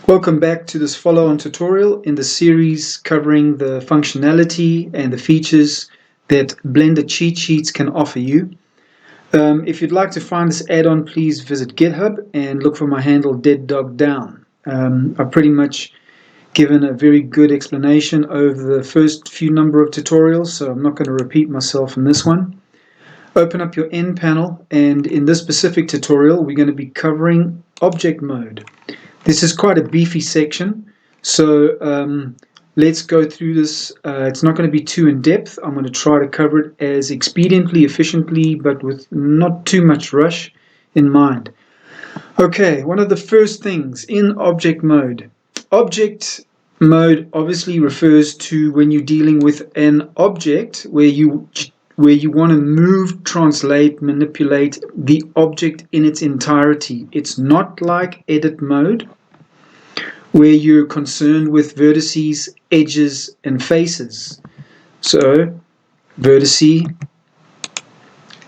Welcome back to this follow-on tutorial in the series covering the functionality and the features that Blender cheat sheets can offer you. If you'd like to find this add-on, please visit GitHub and look for my handle deaddogdown. I've pretty much given a very good explanation over the first few number of tutorials, so I'm not going to repeat myself in this one. Open up your N panel, and in this specific tutorial we're going to be covering object mode. This is quite a beefy section, so let's go through this. It's not going to be too in-depth. I'm going to try to cover it as expediently, efficiently, but with not too much rush in mind. Okay, one of the first things in object mode. Object mode obviously refers to when you're dealing with an object where you want to move, translate, manipulate the object in its entirety. It's not like edit mode, where you're concerned with vertices, edges, and faces. So, vertice,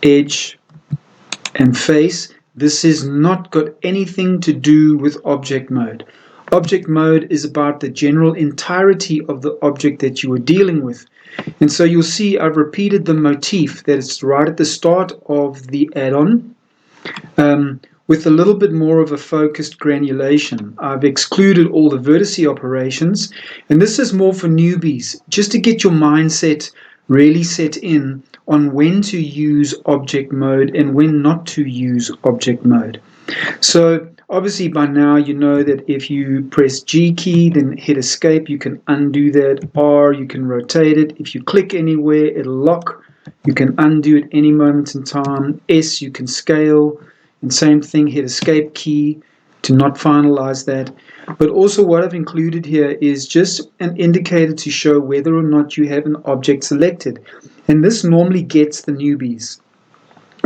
edge, and face. This has not got anything to do with object mode. Object mode is about the general entirety of the object that you are dealing with. And so you'll see I've repeated the motif that is right at the start of the add-on with a little bit more of a focused granulation. I've excluded all the vertice operations, and this is more for newbies, just to get your mindset really set in on when to use object mode and when not to use object mode. So obviously by now you know that if you press G key, then hit escape, you can undo that. R, you can rotate it. If you click anywhere, it'll lock. You can undo it any moment in time. S, you can scale. And same thing, hit escape key to not finalize that. But also what I've included here is just an indicator to show whether or not you have an object selected. And this normally gets the newbies.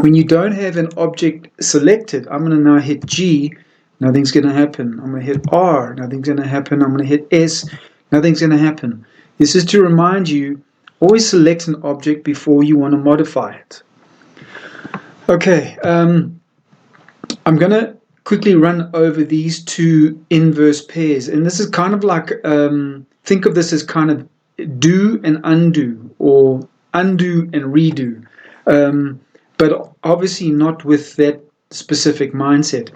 When you don't have an object selected, I'm going to now hit G, nothing's going to happen. I'm going to hit R, nothing's going to happen. I'm going to hit S, nothing's going to happen. This is to remind you, always select an object before you want to modify it. Okay, I'm going to quickly run over these two inverse pairs, and this is kind of like, think of this as kind of do and undo, or undo and redo, but obviously not with that specific mindset.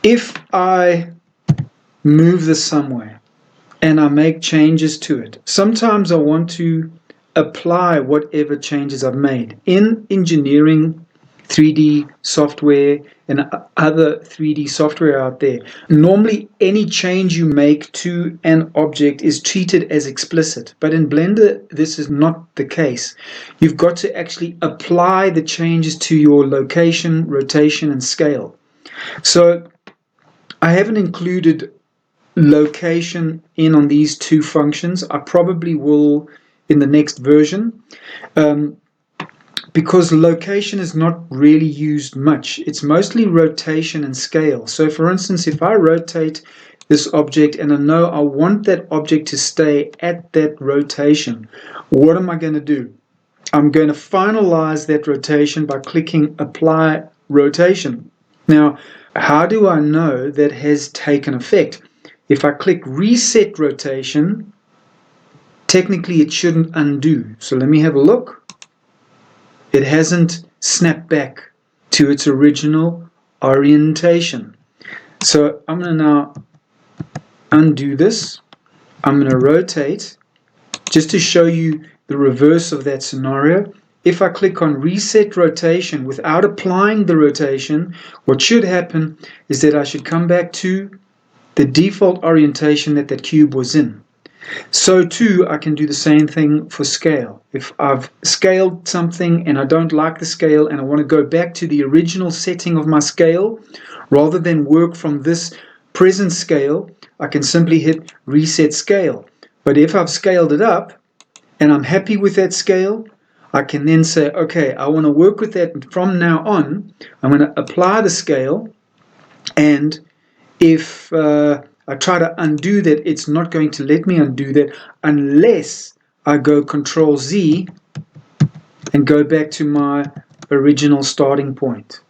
If I move this somewhere and I make changes to it, sometimes I want to apply whatever changes I've made. In engineering, 3D software and other 3D software out there, normally any change you make to an object is treated as explicit, but in Blender this is not the case. You've got to actually apply the changes to your location, rotation, and scale. So I haven't included location in on these two functions. I probably will in the next version, because location is not really used much. It's mostly rotation and scale. So for instance, if I rotate this object and I know I want that object to stay at that rotation, what am I going to do? I'm going to finalize that rotation by clicking Apply Rotation. Now, how do I know that has taken effect? If I click Reset Rotation, technically it shouldn't undo. So let me have a look. It hasn't snapped back to its original orientation. So I'm going to now undo this. I'm going to rotate just to show you the reverse of that scenario. If I click on Reset Rotation without applying the rotation, what should happen is that I should come back to the default orientation that that cube was in. So too, I can do the same thing for scale. If I've scaled something and I don't like the scale and I want to go back to the original setting of my scale, rather than work from this present scale, I can simply hit Reset Scale. But if I've scaled it up and I'm happy with that scale, I can then say, okay, I want to work with that, and from now on, I'm going to apply the scale, and if I try to undo that, it's not going to let me undo that unless I go Control Z and go back to my original starting point.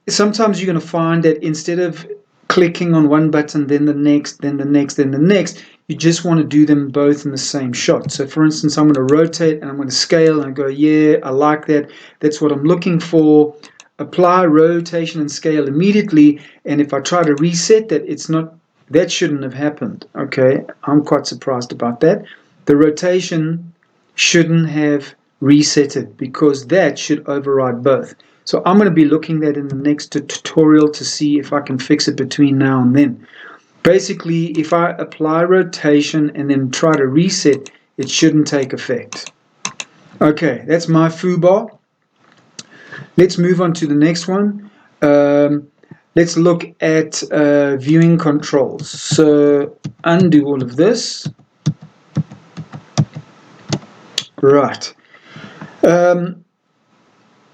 Sometimes you're going to find that instead of clicking on one button, then the next, then the next, then the next. You just want to do them both in the same shot. So for instance, I'm going to rotate and I'm going to scale and I go, yeah, I like that. That's what I'm looking for. Apply rotation and scale immediately. And if I try to reset that, it's not, that shouldn't have happened. Okay, I'm quite surprised about that. The rotation shouldn't have reset it because that should override both. So I'm going to be looking at that in the next tutorial to see if I can fix it between now and then. Basically, if I apply rotation and then try to reset, it shouldn't take effect. Okay, that's my foobar. Let's move on to the next one. Let's look at viewing controls. So undo all of this. Right.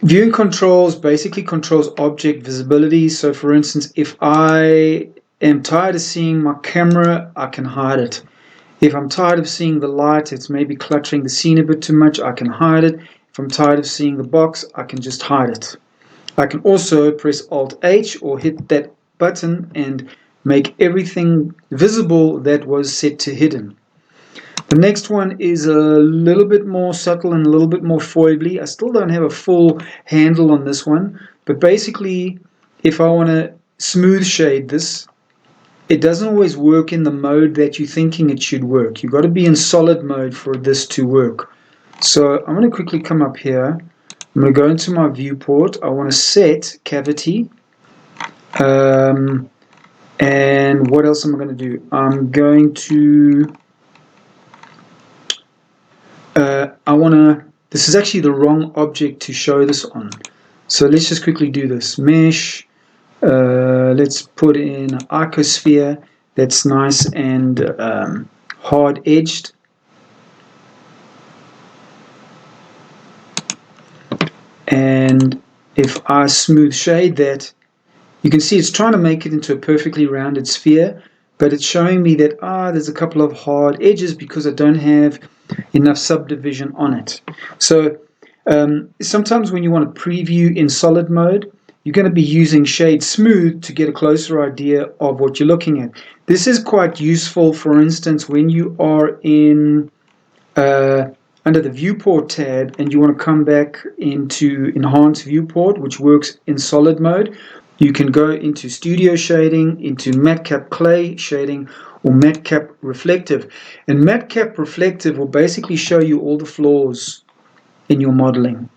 Viewing controls basically controls object visibility. So for instance, if I am tired of seeing my camera, I can hide it. If I'm tired of seeing the light, it's maybe cluttering the scene a bit too much, I can hide it. If I'm tired of seeing the box, I can just hide it. I can also press Alt-H or hit that button and make everything visible that was set to hidden. The next one is a little bit more subtle and a little bit more foibley. I still don't have a full handle on this one, but basically if I want to smooth shade this, it doesn't always work in the mode that you're thinking it should work. You've got to be in solid mode for this to work. So I'm going to quickly come up here. I'm going to go into my viewport. I want to set cavity. And what else am I going to do? I'm going to... this is actually the wrong object to show this on. So let's just quickly do this. Mesh. Let's put in an icosphere that's nice and hard edged. And if I smooth shade that, you can see it's trying to make it into a perfectly rounded sphere, but it's showing me that there's a couple of hard edges because I don't have enough subdivision on it. So sometimes when you want to preview in solid mode, you're going to be using shade smooth to get a closer idea of what you're looking at. This is quite useful, for instance, when you are in under the viewport tab and you want to come back into enhance viewport, which works in solid mode. You can go into studio shading, into matcap clay shading, or matcap reflective. And matcap reflective will basically show you all the flaws in your modeling.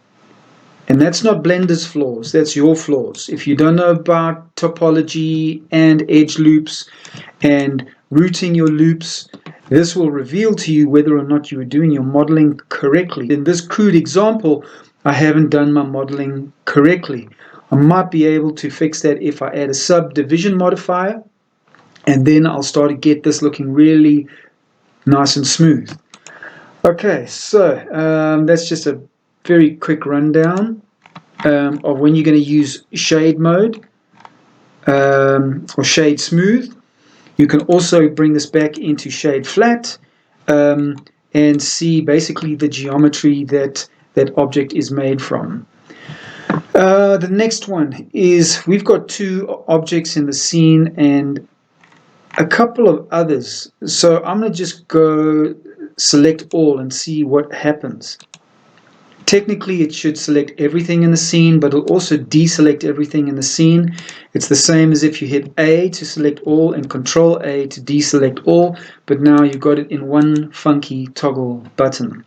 And that's not Blender's flaws, that's your flaws. If you don't know about topology and edge loops and routing your loops, this will reveal to you whether or not you are doing your modeling correctly. In this crude example, I haven't done my modeling correctly. I might be able to fix that if I add a subdivision modifier, and then I'll start to get this looking really nice and smooth. Okay, so that's just a very quick rundown of when you're going to use shade mode or shade smooth. You can also bring this back into shade flat and see basically the geometry that that object is made from. The next one is we've got two objects in the scene and a couple of others. So I'm going to just go select all and see what happens. Technically it should select everything in the scene, but it'll also deselect everything in the scene. It's the same as if you hit A to select all and Control A to deselect all, but now you've got it in one funky toggle button.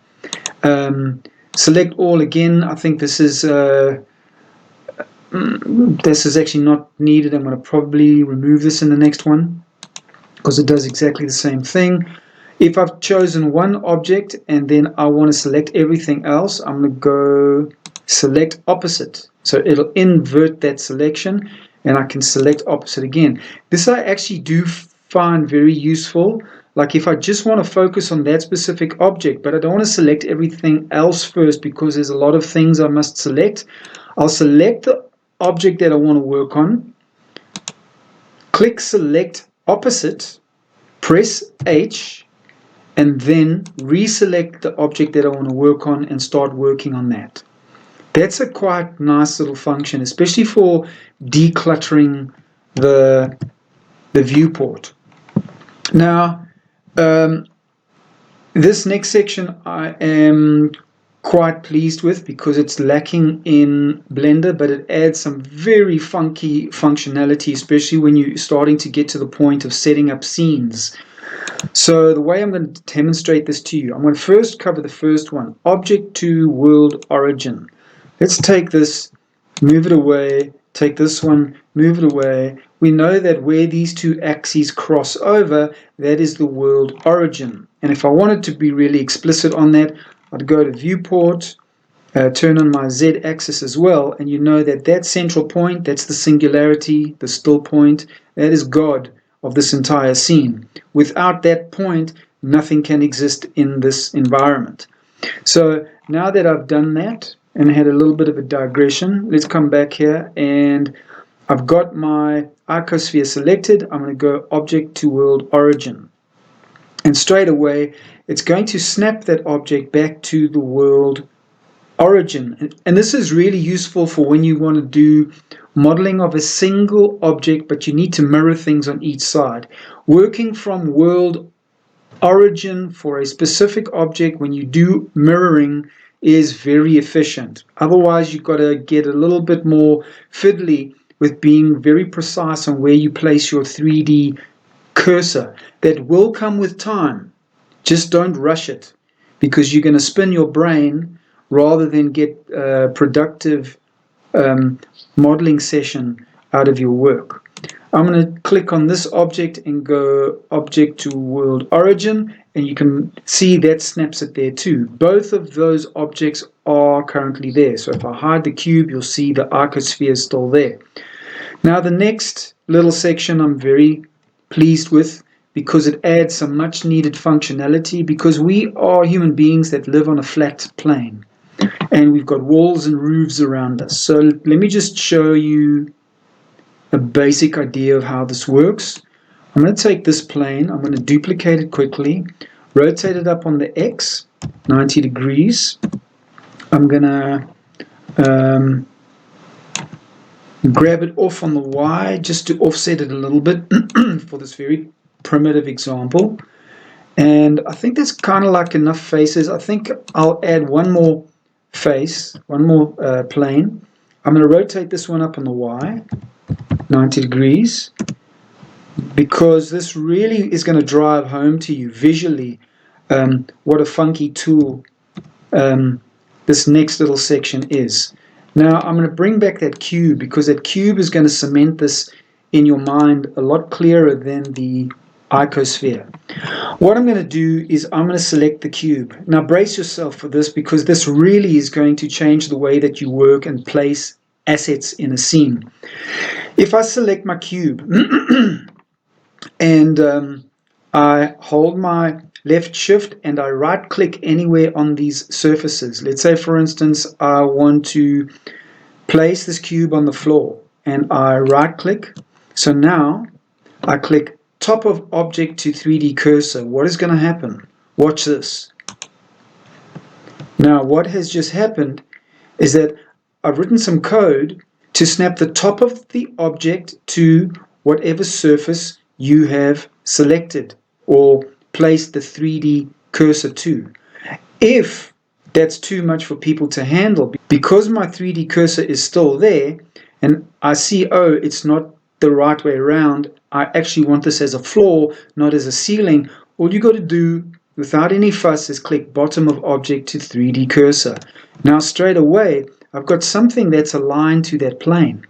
Select all again. I think this is actually not needed. I'm going to probably remove this in the next one because it does exactly the same thing. If I've chosen one object and then I want to select everything else, I'm going to go select opposite. So it'll invert that selection and I can select opposite again. This I actually do find very useful. Like if I just want to focus on that specific object, but I don't want to select everything else first because there's a lot of things I must select, I'll select the object that I want to work on, click select opposite, press H, and then reselect the object that I want to work on and start working on that. That's a quite nice little function, especially for decluttering the the viewport. Now, this next section I am quite pleased with because it's lacking in Blender, but it adds some very funky functionality, especially when you're starting to get to the point of setting up scenes. So the way I'm going to demonstrate this to you, I'm going to first cover the first one, Object to World Origin. Let's take this, move it away, take this one, move it away. We know that where these two axes cross over, that is the world origin. And if I wanted to be really explicit on that, I'd go to Viewport, turn on my Z-axis as well, and you know that that central point, that's the singularity, the still point, that is God of this entire scene. Without that point, nothing can exist in this environment. So now that I've done that and had a little bit of a digression, let's come back here, and I've got my icosphere selected. I'm going to go Object to World Origin. And straight away, it's going to snap that object back to the world origin. And this is really useful for when you want to do modeling of a single object, but you need to mirror things on each side. Working from world origin for a specific object when you do mirroring is very efficient. Otherwise, you've got to get a little bit more fiddly with being very precise on where you place your 3D cursor. That will come with time. Just don't rush it, because you're going to spin your brain rather than get a productive modeling session out of your work. I'm going to click on this object and go Object to World Origin, and you can see that snaps it there too. Both of those objects are currently there. So if I hide the cube, you'll see the icosphere is still there. Now the next little section I'm very pleased with, because it adds some much needed functionality, because we are human beings that live on a flat plane and we've got walls and roofs around us. So let me just show you a basic idea of how this works. I'm going to take this plane, I'm going to duplicate it quickly, rotate it up on the X, 90 degrees. I'm going to grab it off on the Y just to offset it a little bit for this very primitive example. And I think that's kind of like enough faces. I think I'll add one more face, one more plane. I'm going to rotate this one up on the Y, 90 degrees, because this really is going to drive home to you visually what a funky tool this next little section is. Now I'm going to bring back that cube, because that cube is going to cement this in your mind a lot clearer than the icosphere. What I'm going to do is I'm going to select the cube. Now brace yourself for this, because this really is going to change the way that you work and place assets in a scene. If I select my cube and I hold my left shift and I right click anywhere on these surfaces. Let's say, for instance, I want to place this cube on the floor, and I right click. So now I click top of object to 3D cursor. What is going to happen? Watch this. Now what has just happened is that I've written some code to snap the top of the object to whatever surface you have selected or placed the 3D cursor to. If that's too much for people to handle, because my 3D cursor is still there and I see, oh, it's not the right way around, I actually want this as a floor, not as a ceiling, all you got to do without any fuss is click bottom of object to 3D cursor. Now straight away I've got something that's aligned to that plane.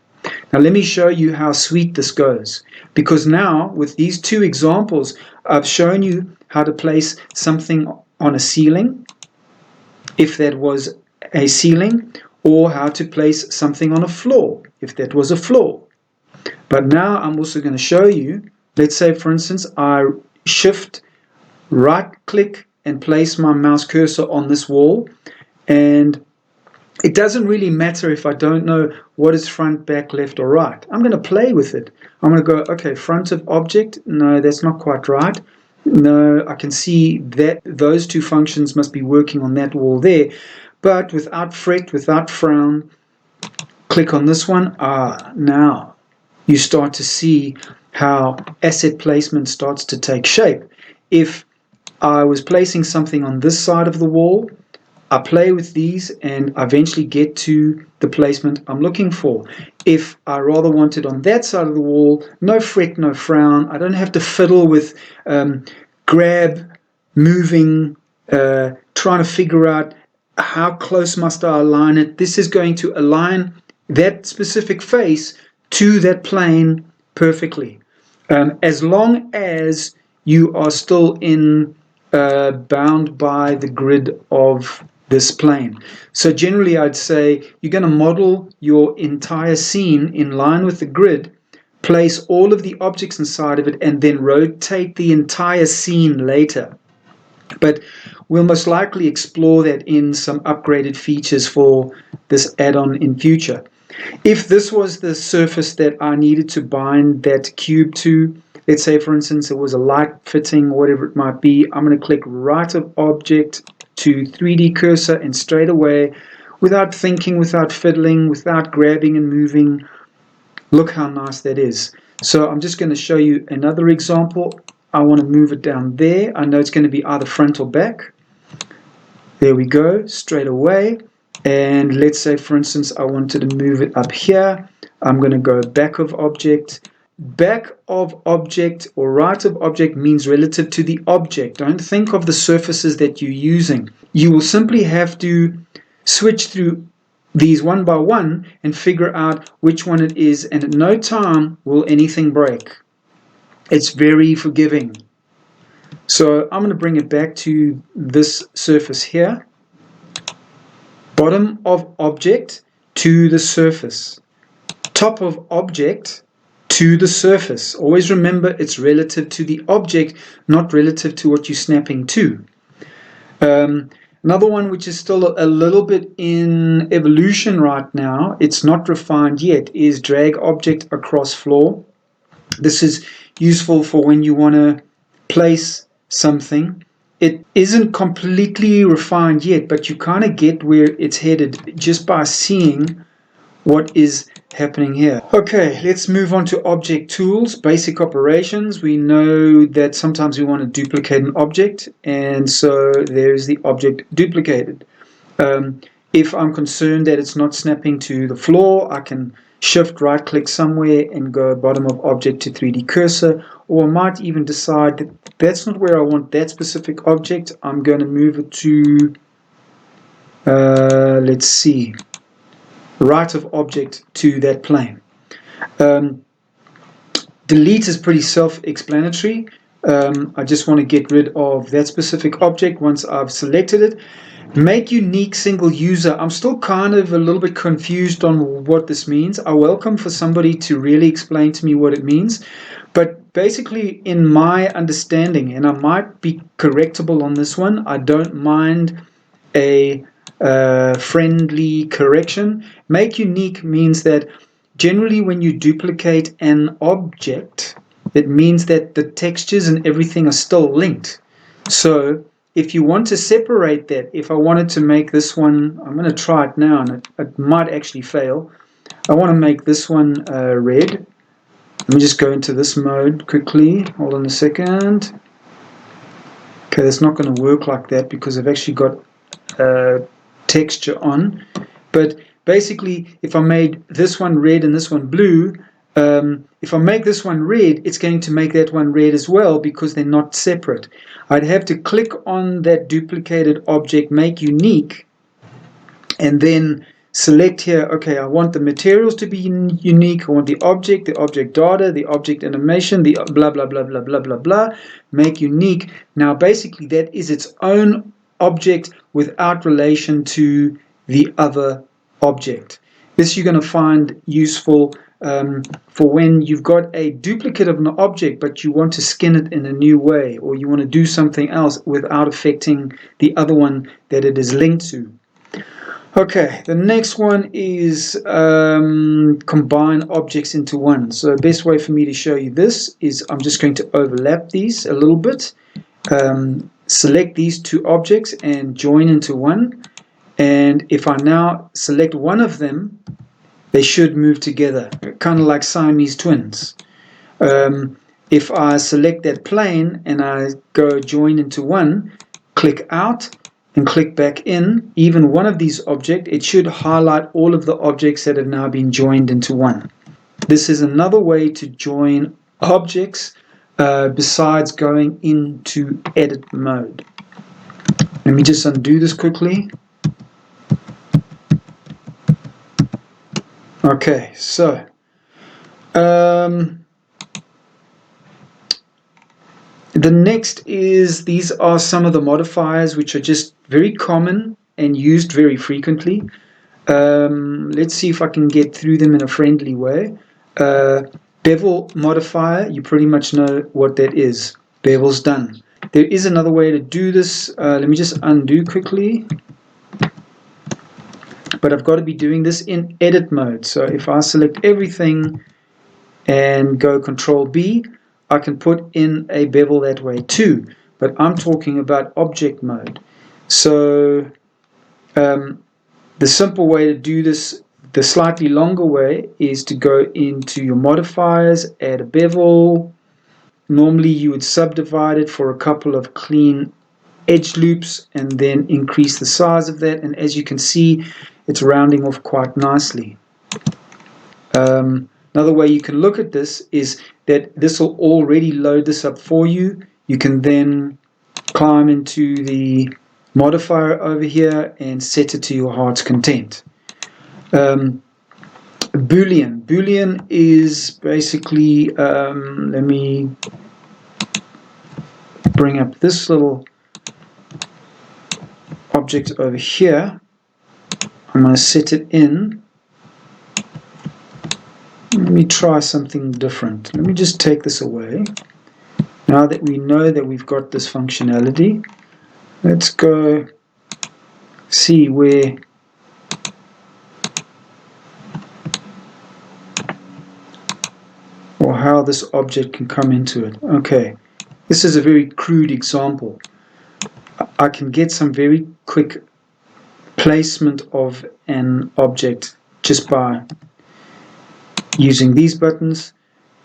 Now let me show you how sweet this goes, because now with these two examples I've shown you how to place something on a ceiling, if that was a ceiling, or how to place something on a floor, if that was a floor. But now I'm also going to show you, let's say for instance I shift right click and place my mouse cursor on this wall, and it doesn't really matter if I don't know what is front, back, left or right. I'm going to play with it. I'm going to go, okay, front of object, no, that's not quite right. No, I can see that those two functions must be working on that wall there. But without fret, without frown, click on this one. Now you start to see how asset placement starts to take shape. If I was placing something on this side of the wall, I play with these and I eventually get to the placement I'm looking for. If I rather want it on that side of the wall, no fret, no frown. I don't have to fiddle with grab, moving, trying to figure out how close must I align it. This is going to align that specific face to that plane perfectly. As long as you are still bound by the grid of this plane. So generally I'd say you're going to model your entire scene in line with the grid, place all of the objects inside of it, and then rotate the entire scene later. But we'll most likely explore that in some upgraded features for this add-on in future. If this was the surface that I needed to bind that cube to, let's say for instance it was a light fitting, whatever it might be, I'm going to click right of object to 3D cursor, and straight away, without thinking, without fiddling, without grabbing and moving, look how nice that is. So I'm just going to show you another example. I want to move it down there. I know it's going to be either front or back. There we go, straight away. And let's say for instance I wanted to move it up here. I'm going to go back of object. Back of object or right of object means relative to the object. Don't think of the surfaces that you're using. You will simply have to switch through these one by one and figure out which one it is, and at no time will anything break. It's very forgiving. So I'm going to bring it back to this surface here. Bottom of object to the surface. Top of object to the surface. Always remember it's relative to the object, not relative to what you're snapping to. Another one which is still a little bit in evolution right now, it's not refined yet, is drag object across floor. This is useful for when you want to place something. It isn't completely refined yet, but you kind of get where it's headed just by seeing what is happening here. Okay, let's move on to object tools, basic operations. We know that sometimes we want to duplicate an object, and so there's the object duplicated. If I'm concerned that it's not snapping to the floor, I can shift right click somewhere and go bottom of object to 3D cursor, or I might even decide that that's not where I want that specific object. I'm going to move it to, let's see, right of object to that plane. Delete is pretty self-explanatory. I just want to get rid of that specific object once I've selected it. Make unique single user. I'm still kind of a little bit confused on what this means. I welcome for somebody to really explain to me what it means. But basically, in my understanding, and I might be correctable on this one, I don't mind a friendly correction. Make unique means that generally when you duplicate an object, it means that the textures and everything are still linked. So if you want to separate that, if I wanted to make this one, I'm going to try it now, and it might actually fail. I want to make this one red. Let me just go into this mode quickly. Hold on a second. Okay, that's not going to work like that because I've actually got texture on. But basically, if I made this one red and this one blue, if I make this one red, it's going to make that one red as well because they're not separate. I'd have to click on that duplicated object, make unique, and then select here, okay, I want the materials to be unique, I want the object data, the object animation, the blah, blah, blah, blah, blah, blah, blah, make unique. Now, basically, that is its own object without relation to the other object. This you're going to find useful for when you've got a duplicate of an object, but you want to skin it in a new way, or you want to do something else without affecting the other one that it is linked to. Okay, the next one is combine objects into one. So the best way for me to show you this is I'm just going to overlap these a little bit, select these two objects and join into one. And if I now select one of them, they should move together, kind of like Siamese twins. If I select that plane and I go join into one, click out and click back in, even one of these objects, it should highlight all of the objects that have now been joined into one. This is another way to join objects besides going into edit mode. Let me just undo this quickly. Okay, so the next is, these are some of the modifiers which are just very common and used very frequently. Let's see if I can get through them in a friendly way. Bevel modifier, you pretty much know what that is. Bevel's done. There is another way to do this. Let me just undo quickly. But I've got to be doing this in edit mode. So if I select everything and go Control B, I can put in a bevel that way too. But I'm talking about object mode. So the simple way to do this, the slightly longer way, is to go into your modifiers, add a bevel. Normally you would subdivide it for a couple of clean edge loops and then increase the size of that. And as you can see, it's rounding off quite nicely. Another way you can look at this is that this will already load this up for you. You can then climb into the modifier over here and set it to your heart's content. Boolean. Boolean is basically, let me bring up this little object over here. I'm going to set it in. Let me try something different. Let me just take this away. Now that we know that we've got this functionality, let's go see where or how this object can come into it. Okay, this is a very crude example. I can get some very quick placement of an object just by using these buttons.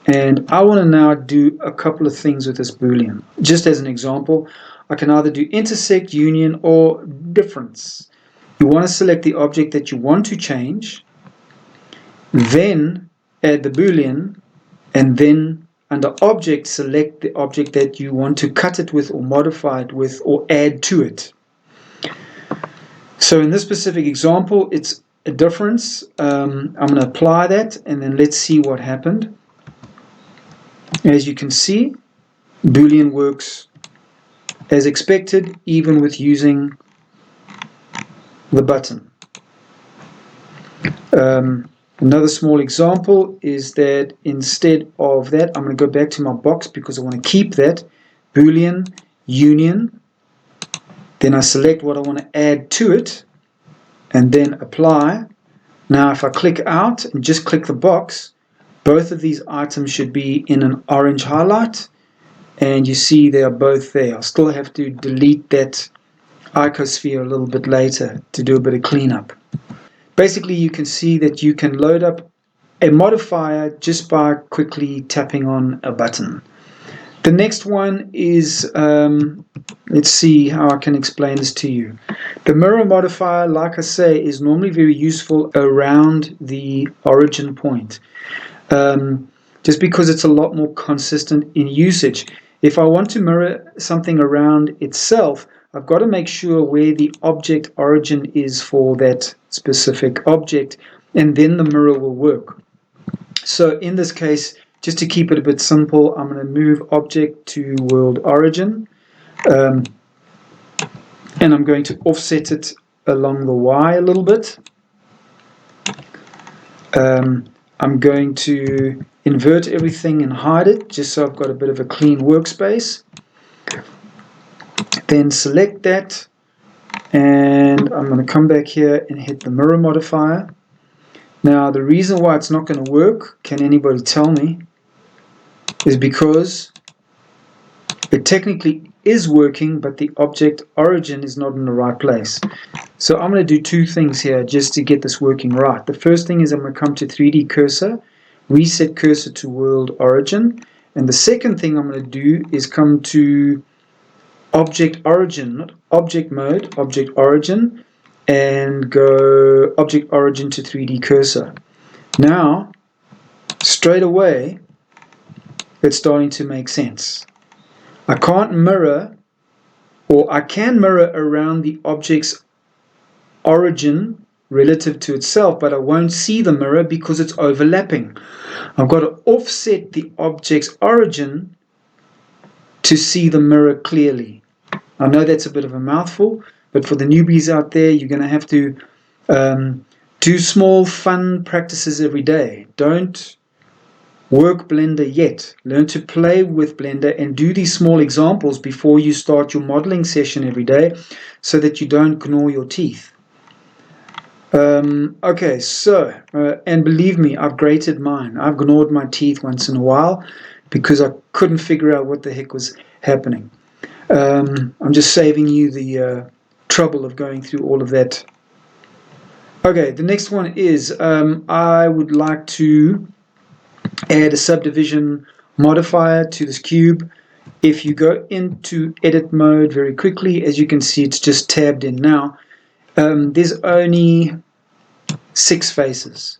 And I want to now do a couple of things with this Boolean. Just as an example, I can either do intersect, union, or difference. You want to select the object that you want to change, then add the Boolean, and then under object, select the object that you want to cut it with or modify it with or add to it. So in this specific example, it's a difference. I'm going to apply that, and then let's see what happened. As you can see, Boolean works as expected, even with using the button. Another small example is that instead of that, I'm going to go back to my box because I want to keep that Boolean union. Then I select what I want to add to it and then apply. Now if I click out and just click the box, both of these items should be in an orange highlight, and you see they are both there. I'll still have to delete that icosphere a little bit later to do a bit of cleanup. Basically, you can see that you can load up a modifier just by quickly tapping on a button. The next one is, let's see how I can explain this to you. The mirror modifier, like I say, is normally very useful around the origin point. Just because it's a lot more consistent in usage. If I want to mirror something around itself, I've got to make sure where the object origin is for that specific object, and then the mirror will work. So in this case, just to keep it a bit simple, I'm going to move object to world origin, and I'm going to offset it along the Y a little bit. I'm going to invert everything and hide it, just so I've got a bit of a clean workspace. Then select that, and I'm going to come back here and hit the mirror modifier. Now the reason why it's not going to work, can anybody tell me, is because it technically is working, but the object origin is not in the right place. So I'm going to do two things here just to get this working right. The first thing is I'm going to come to 3D cursor, reset cursor to world origin. And the second thing I'm going to do is come to object origin, not object mode, object origin, and go object origin to 3D cursor. Now, straight away, it's starting to make sense. I can't mirror, or I can mirror around the object's origin relative to itself, but I won't see the mirror because it's overlapping. I've got to offset the object's origin to see the mirror clearly. I know that's a bit of a mouthful, but for the newbies out there, you're going to have to do small, fun practices every day. Don't work Blender yet. Learn to play with Blender and do these small examples before you start your modeling session every day so that you don't gnaw your teeth. Okay, so, and believe me, I've grated mine. I've gnawed my teeth once in a while because I couldn't figure out what the heck was happening. I'm just saving you the trouble of going through all of that. Okay, the next one is I would like to add a subdivision modifier to this cube. If you go into edit mode very quickly, as you can see, it's just tabbed in now. There's only 6 faces.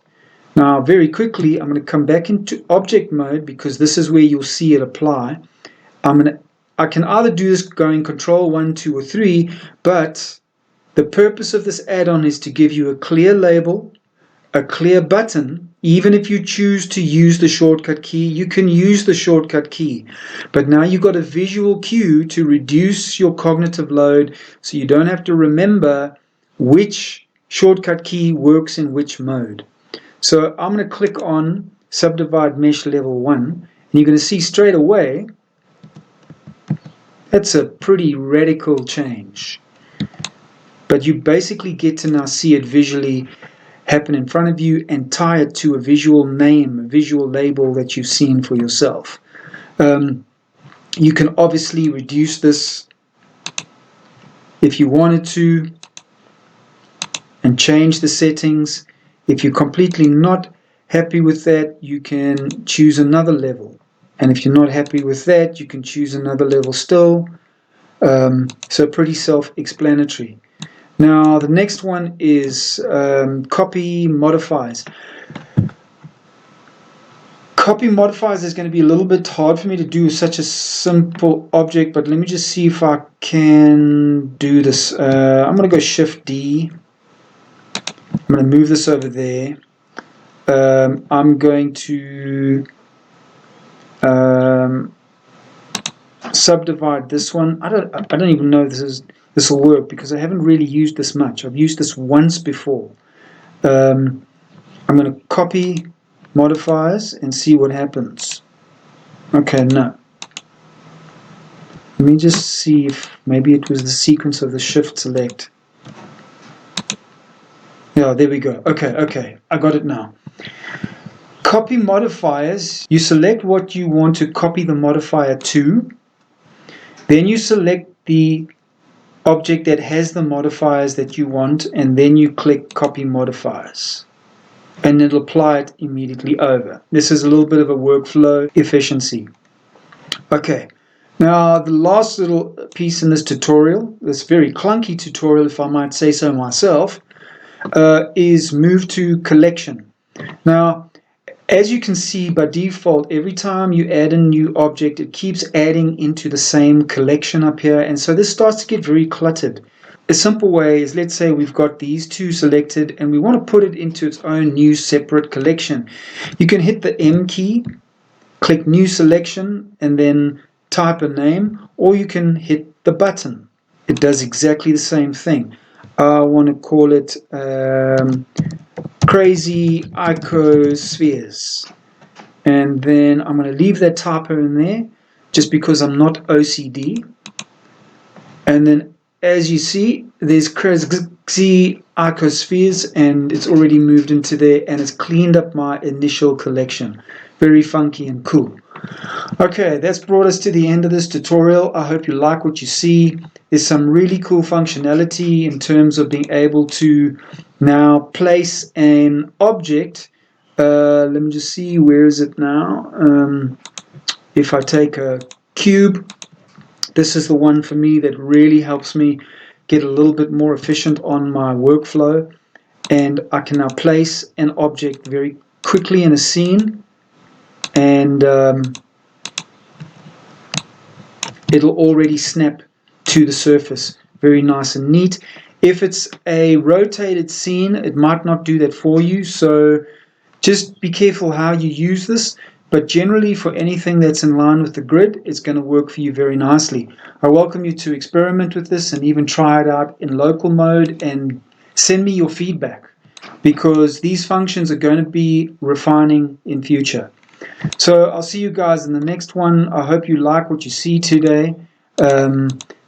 Now, very quickly, I'm going to come back into object mode because this is where you'll see it apply. I can either do this going control 1, 2, or 3, but the purpose of this add-on is to give you a clear label, a clear button. Even if you choose to use the shortcut key, you can use the shortcut key. But now you've got a visual cue to reduce your cognitive load so you don't have to remember which shortcut key works in which mode. So I'm going to click on Subdivide Mesh Level 1, and you're going to see straight away that's a pretty radical change. But you basically get to now see it visually happen in front of you and tie it to a visual name, a visual label that you've seen for yourself. You can obviously reduce this if you wanted to and change the settings. If you're completely not happy with that, you can choose another level. And if you're not happy with that, you can choose another level still. So pretty self-explanatory. Now, the next one is copy modifiers. Copy modifiers is going to be a little bit hard for me to do with such a simple object, but let me just see if I can do this. I'm going to go Shift D. I'm going to move this over there. I'm going to subdivide this one. I don't even know if this will work because I haven't really used this much. I've used this once before. I'm going to copy modifiers and see what happens. Okay, no. Let me just see if maybe it was the sequence of the shift select. Yeah, there we go. Okay, I got it now. Copy modifiers, you select what you want to copy the modifier to. Then you select the object that has the modifiers that you want, and then you click copy modifiers. And it'll apply it immediately over. This is a little bit of a workflow efficiency. Okay, now the last little piece in this tutorial, this very clunky tutorial if I might say so myself, is move to collection. Now, as you can see by default, every time you add a new object, it keeps adding into the same collection up here, and so this starts to get very cluttered. A simple way is, let's say we've got these two selected and we want to put it into its own new separate collection. You can hit the M key, click New Selection, and then type a name, or you can hit the button. It does exactly the same thing. I want to call it Crazy Icospheres. And then I'm going to leave that typo in there just because I'm not OCD. And then as you see, there's Crazy Icospheres, and it's already moved into there, and it's cleaned up my initial collection. Very funky and cool. Okay, that's brought us to the end of this tutorial. I hope you like what you see. There's some really cool functionality in terms of being able to now place an object Let me just see, where is it now? If I take a cube, this is the one for me that really helps me get a little bit more efficient on my workflow. And I can now place an object very quickly in a scene, and it'll already snap to the surface. Very nice and neat. If it's a rotated scene, it might not do that for you, so just be careful how you use this, but generally for anything that's in line with the grid, it's going to work for you very nicely. I welcome you to experiment with this and even try it out in local mode and send me your feedback, because these functions are going to be refining in future. So I'll see you guys in the next one. I hope you like what you see today.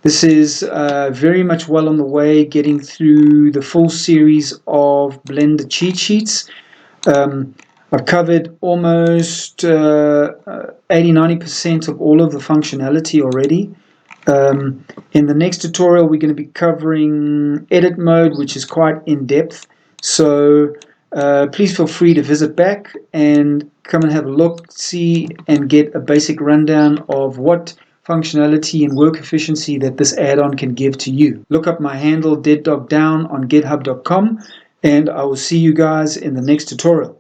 This is very much well on the way, getting through the full series of Blender cheat sheets. I've covered almost 80-90% of all of the functionality already. In the next tutorial, we're going to be covering edit mode, which is quite in-depth. So please feel free to visit back and come and have a look, see, and get a basic rundown of what functionality and work efficiency that this add-on can give to you. Look up my handle, deaddogdown, on github.com, and I will see you guys in the next tutorial.